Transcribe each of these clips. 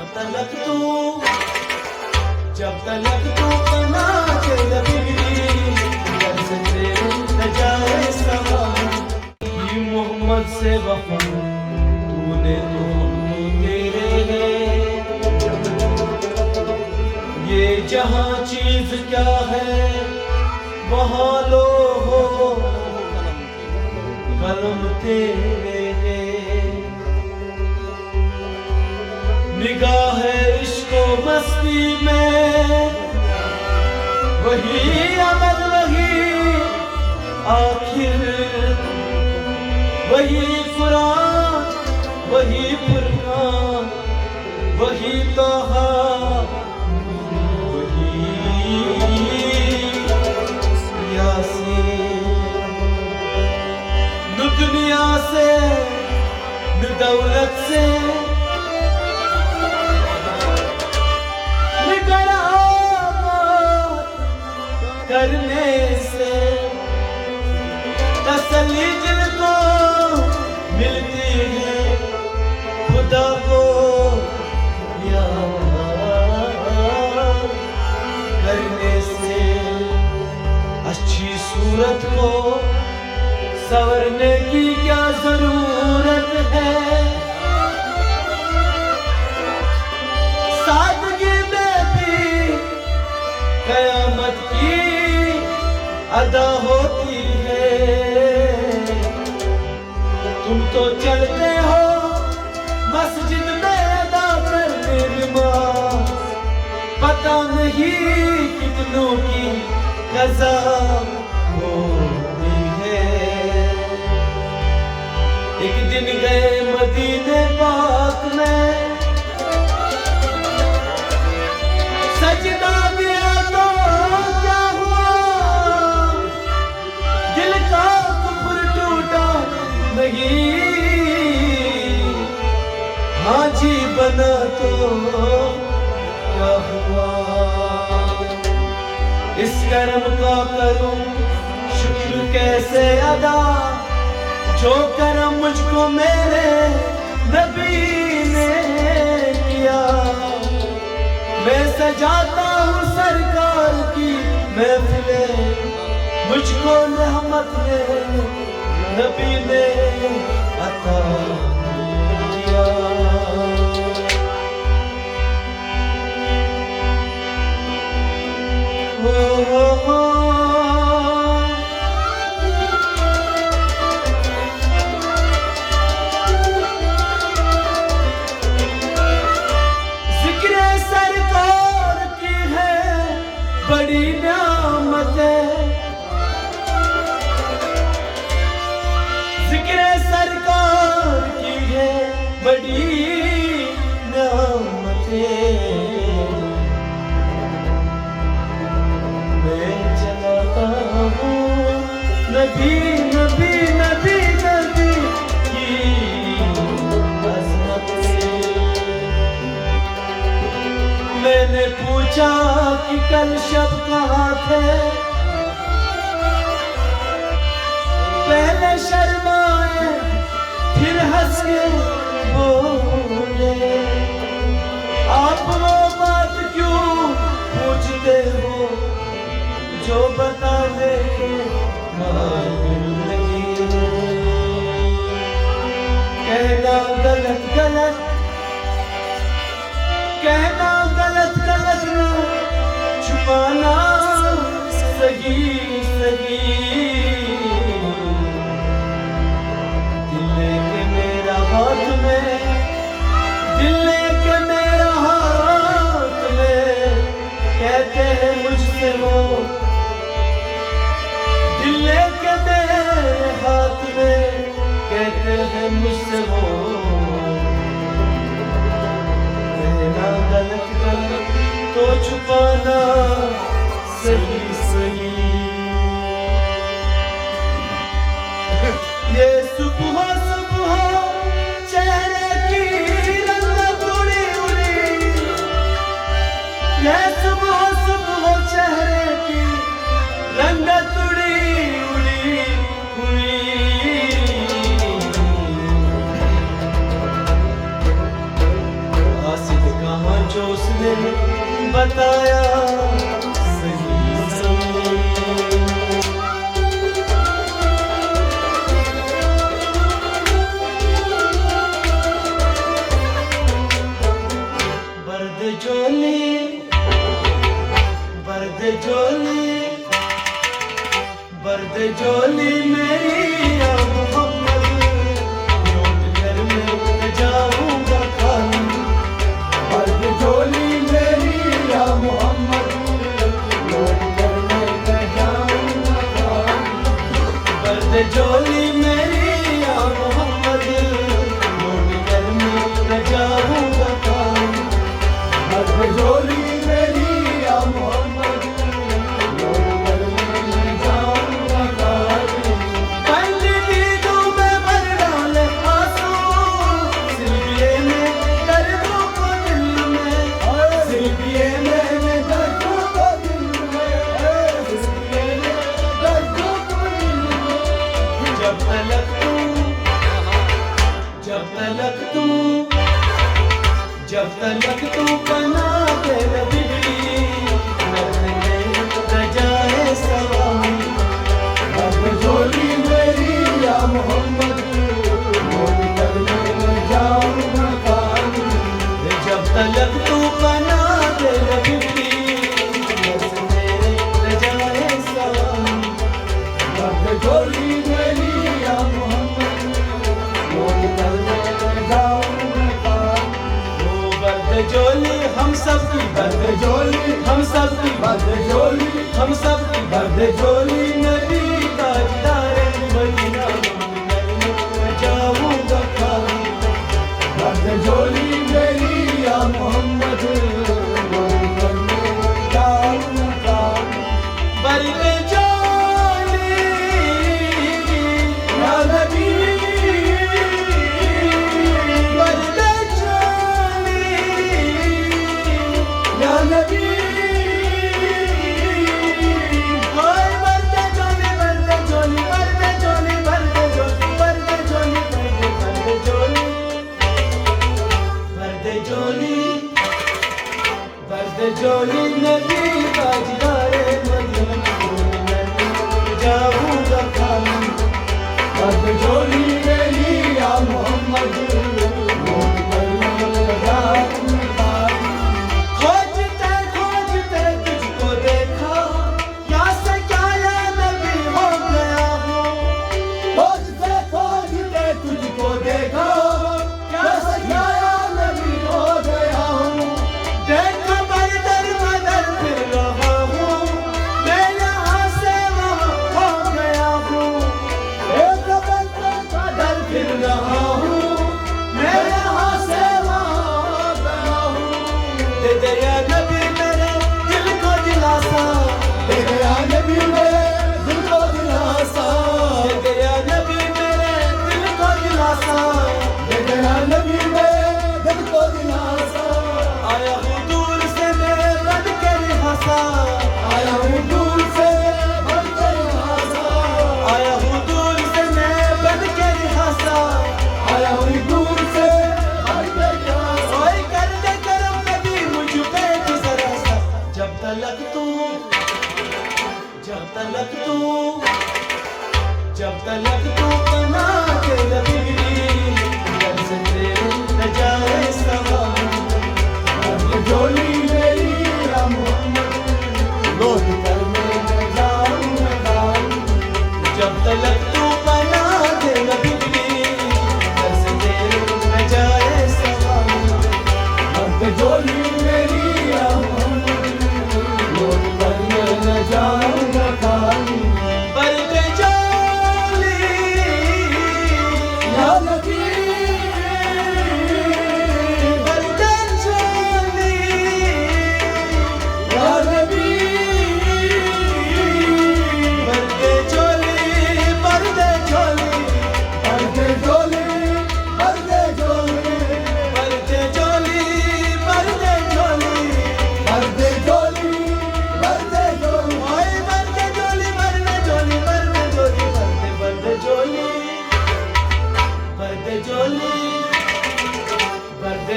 जब तलक तू बना के लबी कर से न जाए सवाल ये मोहम्मद से वफा तूने तो हम तो तेरे हैं ये जहां चीज क्या है वहां लो हो कलम तेरे हैं निगाह इश्को मस्ती में वही अमल वही आखिर वही कुरान वही फुरकान वही तोहा वही यासीन न दुनिया से न दौलत से करने से तसल्ली जिनको मिलती है खुदा को याद करने से अच्छी सूरत को संवरने की क्या जरूरत है सादगी में भी कयामत की अदा होती है तुम तो चलते हो मस्जिद में अदा करने नमाज पता नहीं कितनों की कज़ा होती है एक दिन गए मदीने पाक में सजदा दिया तो क्या हुआ दिल का कुफर टूटा नहीं हाजी बना तो क्या हुआ इस कर्म का करूं शुक्र कैसे अदा जो करम मुझको मेरे नबी ने किया मैं सजाता हूँ सरकार की महफिलें मुझको रहमत ने नबी ने अता किया हो बड़ी न्यामत है जिक्र सरकार की है बड़ी न्यामत मैं चलाता हूँ नबी नबी नबी नबी की अज़मत मैंने पूछा कि कल शब कहाँ थे पहले शर्माए फिर हंस के बोले आप वो बात क्यों पूछते हो जो बताने के काबिल नहीं कहना गलत गलत कहना गलत गलत ना छुपाना सही सही दिल लेके मेरा हाथ में दिल लेके मेरा हाथ में कहते हैं मुझसे वो दिल लेके मेरे हाथ में कहते हैं मुझसे वो गलत गलत तो छुपाना सही सही ये सुबह सुबह चेहरे की रंगत उड़ी उड़ी ये सुबह सुबह चेहरे की रंगत उड़ी उड़ी हुई आसिफ कहाँ जब तलक तू बना के बिगड़ी जाए सवाल अब झोली मेरी या मोहम्मद करने जाऊंगा पानी जब तलक तू बना के बिगड़ी जाए सवाल अब झोली मेरी या मोहम्मद करने जाऊंगा जोली हम सब की बर्द जोली हम सब की बर्द जोली हम सब की बर्द जोली नबी ताजदार मदीना मैं जाऊंगा खाली बर्द जोली मेरी या मोहम्मद जाऊंगा बर्द जोली या नबी जोली नबी ताजदार मदीना जाऊंगा खाली बर्द जोली मेरी या मोहम्मद खोजते खोजते तुझको देखा क्या से क्या या नबी हो गया हूँ खोजते खोजते तुझको देखा क्या से क्या या नबी हो गया हूँ देखा जब तलक तू बना के बिगड़ी घर से न जाए सवाल जोली मेरी या मोहम्मद लोग करने न जाऊंगा जब तलक तू बना के बिगड़ी घर से न जाए सवाल जोली मेरी या मोहम्मद लोग करने न जाऊंगा खाली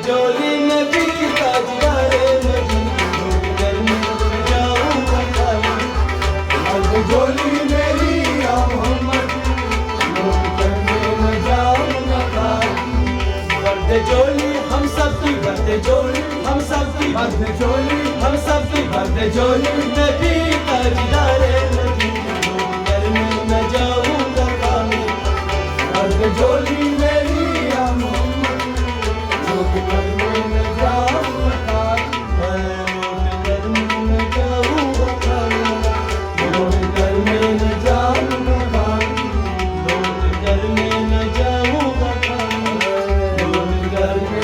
जोली नबी ताजदार मदीना जाऊंगा खाली अब जोली मेरी या मोहम्मद करने न जाऊंगा खाली बर्द जोली हम सब की बर्द जोली हम सब की बर्द जोली हम सब की बर्द जोली नबी ताजदार मदीना करने न जाऊंगा खाली बर्द जोली मेरी या मोहम्मद करने न जाऊंगा करने न जाऊंगा करने न जाऊंगा करने न जाऊंगा करने